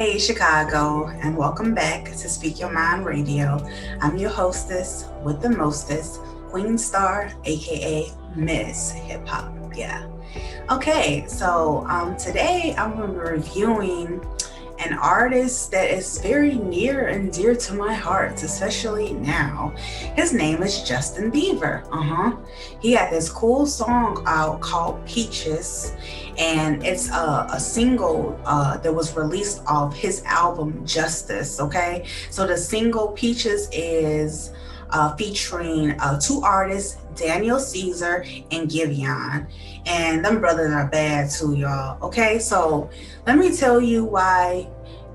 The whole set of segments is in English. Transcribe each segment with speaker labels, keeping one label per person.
Speaker 1: Hey, Chicago, and welcome back to Speak Your Mind Radio. I'm your hostess with the mostest, Queen Star, aka Miss Hip Hop. Yeah. Okay, so today I'm going to be reviewing an artist that is very near and dear to my heart, especially now. His name is Justin Bieber. He had this cool song out called Peaches, and it's a single that was released off his album Justice. Okay, so the single Peaches is featuring two artists, Daniel Caesar and Giveon. And them brothers are bad too, y'all. Okay, so let me tell you why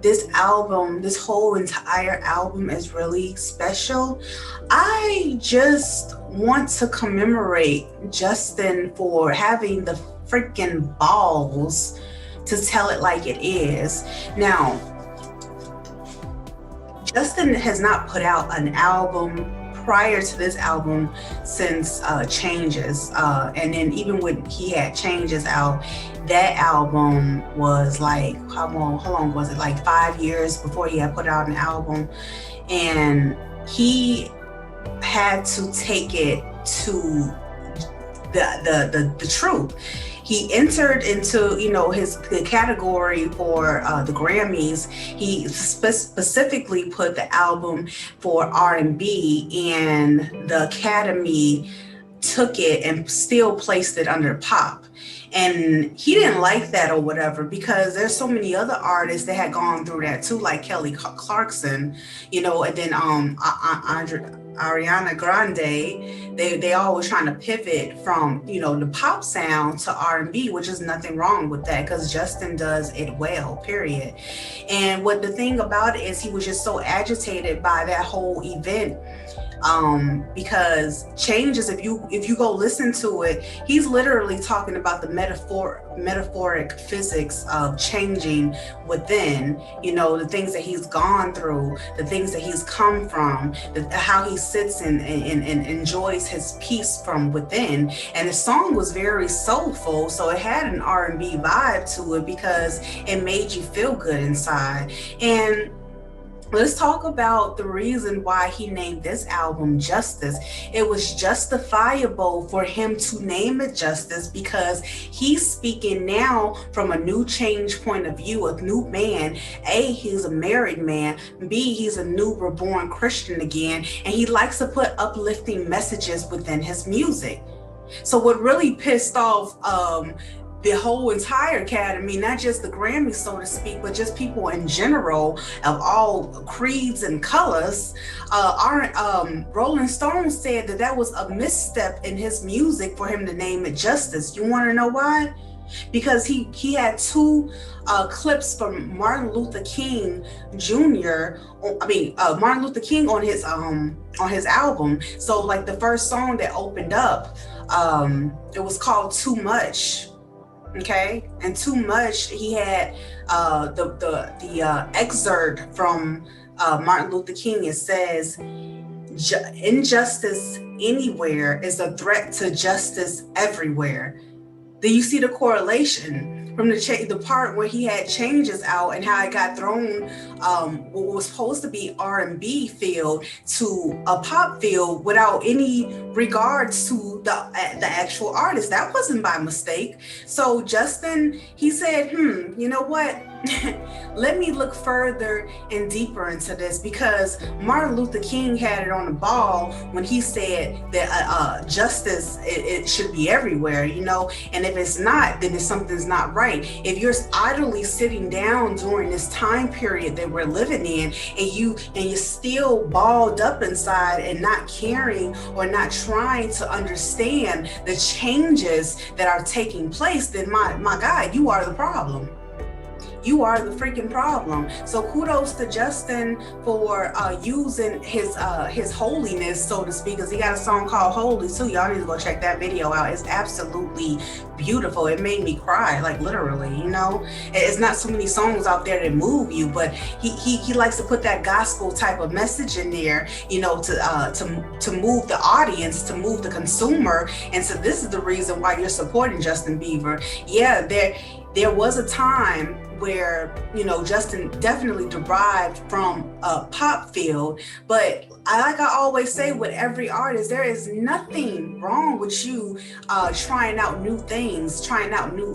Speaker 1: this album, this whole entire album is really special. I just want to commemorate Justin for having the freaking balls to tell it like it is. Now, Justin has not put out an album prior to this album since Changes, and then even when he had Changes out, that album was like, how long was it, like 5 years before he had put out an album. And he had to take it to the truth. He entered into, the category for the Grammys. He specifically put the album for R&B, and the Academy took it and still placed it under pop. And he didn't like that or whatever, because there's so many other artists that had gone through that too, like Kelly Clarkson, and then Ariana Grande. They always trying to pivot from, the pop sound to R&B, which is nothing wrong with that, because Justin does it well, period. And what the thing about it is, he was just so agitated by that whole event. Because Changes, if you go listen to it, he's literally talking about the metaphoric physics of changing within, the things that he's gone through, the things that he's come from, how he sits and enjoys his peace from within. And the song was very soulful, so it had an R&B vibe to it because it made you feel good inside. And let's talk about the reason why he named this album Justice. It was justifiable for him to name it Justice because he's speaking now from a new change point of view, a new man. A, he's a married man. B, he's a new reborn Christian again, and he likes to put uplifting messages within his music. So what really pissed off the whole entire Academy, not just the Grammys, so to speak, but just people in general of all creeds and colors. Rolling Stone said that was a misstep in his music for him to name it Justice. You want to know why? Because he had two clips from Martin Luther King Jr. Martin Luther King on his album. So like the first song that opened up, it was called Too Much. Okay, and Too Much, he had the excerpt from Martin Luther King. It says, "Injustice anywhere is a threat to justice everywhere." Do you see the correlation from the part where he had Changes out and how it got thrown, what was supposed to be R&B field to a pop field without any regards to the actual artist? That wasn't by mistake. So Justin, he said, you know what? Let me look further and deeper into this, because Martin Luther King had it on the ball when he said that justice, it should be everywhere, and if it's not, then something's not right. If you're idly sitting down during this time period that we're living in, and you're still balled up inside and not caring or not trying to understand the changes that are taking place, then my guy, you are the problem. You are the freaking problem. So kudos to Justin for using his holiness, so to speak, because he got a song called Holy too. Y'all need to go check that video out. It's absolutely beautiful. It made me cry, like literally, It's not so many songs out there that move you, but he likes to put that gospel type of message in there, to move the audience, to move the consumer. And so this is the reason why you're supporting Justin Bieber. Yeah, there was a time where, you know, Justin definitely derived from a pop field, but like I always say with every artist, there is nothing wrong with you trying out new things, trying out new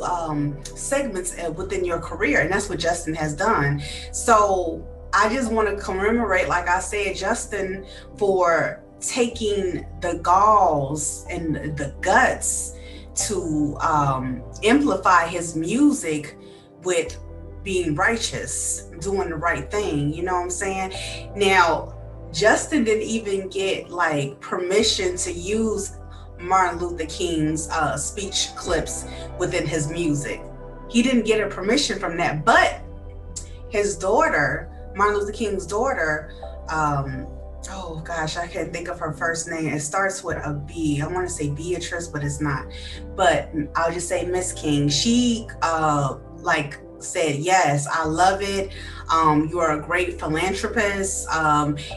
Speaker 1: segments within your career, and that's what Justin has done. So I just want to commemorate, like I said, Justin for taking the galls and the guts to amplify his music with being righteous, doing the right thing. You know what I'm saying? Now, Justin didn't even get like permission to use Martin Luther King's speech clips within his music. He didn't get a permission from that, but his daughter, Martin Luther King's daughter, oh gosh, I can't think of her first name. It starts with a B. I want to say Beatrice, but it's not. But I'll just say Miss King. She like said, yes, I love it. You are a great philanthropist.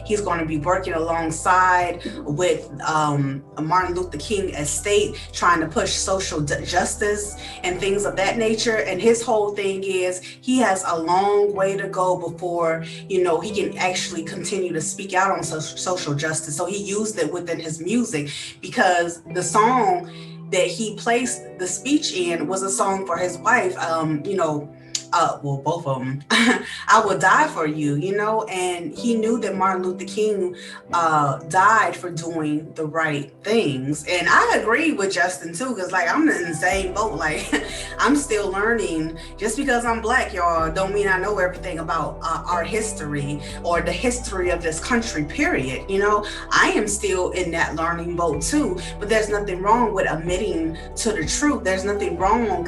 Speaker 1: He's going to be working alongside with Martin Luther King estate, trying to push social justice and things of that nature. And his whole thing is he has a long way to go before, you know, he can actually continue to speak out on social justice. So he used it within his music, because the song that he placed the speech in was a song for his wife, you know, well, both of them. I will die for you, you know, and he knew that Martin Luther King died for doing the right things. And I agree with Justin too, because like I'm in the same boat. Like I'm still learning. Just because I'm Black, y'all, don't mean I know everything about our history or the history of this country, period. You know, I am still in that learning boat too, but there's nothing wrong with admitting to the truth. There's nothing wrong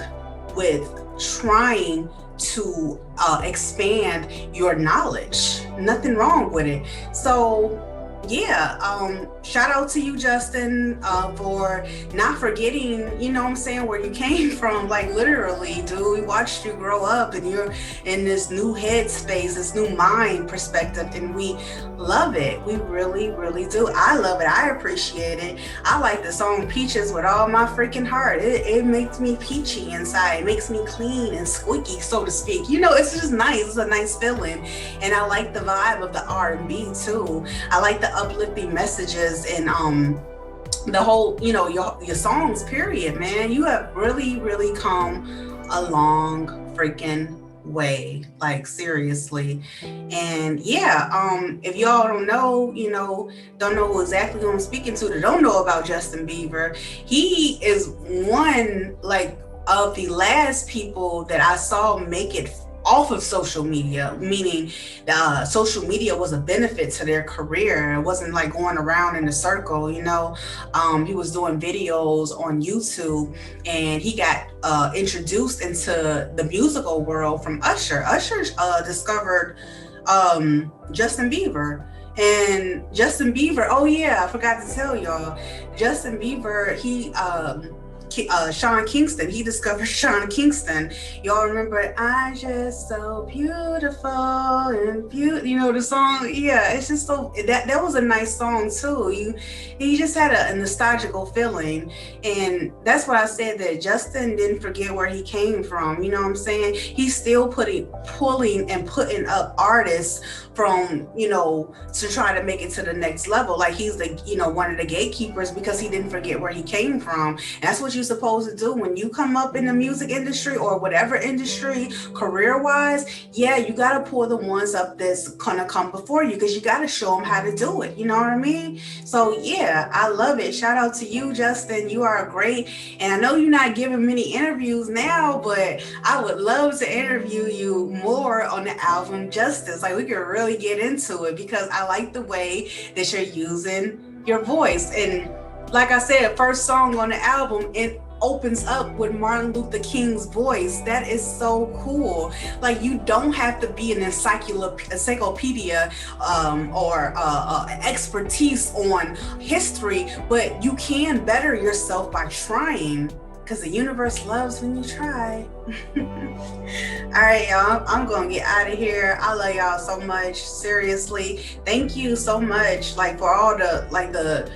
Speaker 1: with trying to expand your knowledge. Nothing wrong with it. So yeah, shout out to you, Justin, for not forgetting, you know what I'm saying, where you came from. Like literally, dude, we watched you grow up and you're in this new headspace, this new mind perspective, and we love it. We really, really do. I love it. I appreciate it. I like the song Peaches with all my freaking heart. It makes me peachy inside. It makes me clean and squeaky, so to speak. You know, it's just nice. It's a nice feeling. And I like the vibe of the R&B too. I like the uplifting messages and the whole, you know, your songs, period, man. You have really, really come a long freaking way, like seriously. And yeah, if y'all don't know, you know, don't know exactly who I'm speaking to, that don't know about Justin Biber, he is one like of the last people that I saw make it off of social media, meaning social media was a benefit to their career. It wasn't like going around in a circle, you know. He was doing videos on YouTube, and he got introduced into the musical world from Usher. Usher discovered Justin Bieber. And Justin Bieber, oh yeah, I forgot to tell y'all, Justin Bieber, he Sean Kingston, he discovered Sean Kingston. Y'all remember I Just So Beautiful and Beautiful, you know the song? Yeah, it's just so, that was a nice song too. He just had a nostalgical feeling, and that's why I said that Justin didn't forget where he came from. You know what I'm saying? He's still pulling and putting up artists from, you know, to try to make it to the next level. Like he's the, you know, one of the gatekeepers, because he didn't forget where he came from. And that's what you're supposed to do when you come up in the music industry or whatever industry, career-wise. Yeah, you got to pull the ones up that's gonna come before you, because you got to show them how to do it. You know what I mean? So yeah, I love it. Shout out to you, Justin. You are great. And I know you're not giving many interviews now, but I would love to interview you more on the album Justice. Like we could really get into it, because I like the way that you're using your voice. And like I said, first song on the album, it opens up with Martin Luther King's voice. That is so cool. Like you don't have to be an encyclopedia or expertise on history, but you can better yourself by trying, because the universe loves when you try. All right, y'all. I'm gonna get out of here. I love y'all so much. Seriously, thank you so much, like for all the like the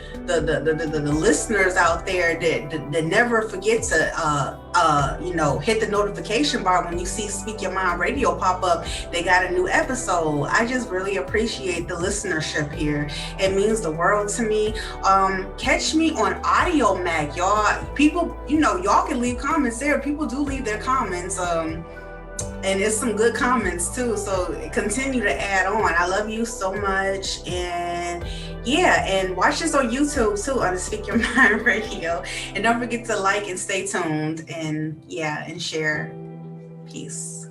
Speaker 1: listeners out there that never forget to hit the notification bar when you see Speak Your Mind Radio pop up. They got a new episode. I just really appreciate the listenership here. It means the world to me. Catch me on Audio Mac, y'all. People, y'all can leave comments there. People do leave their comments. And it's some good comments too. So continue to add on. I love you so much. And yeah, and watch this on YouTube too on the Speak Your Mind Radio. And don't forget to like and stay tuned and share. Peace.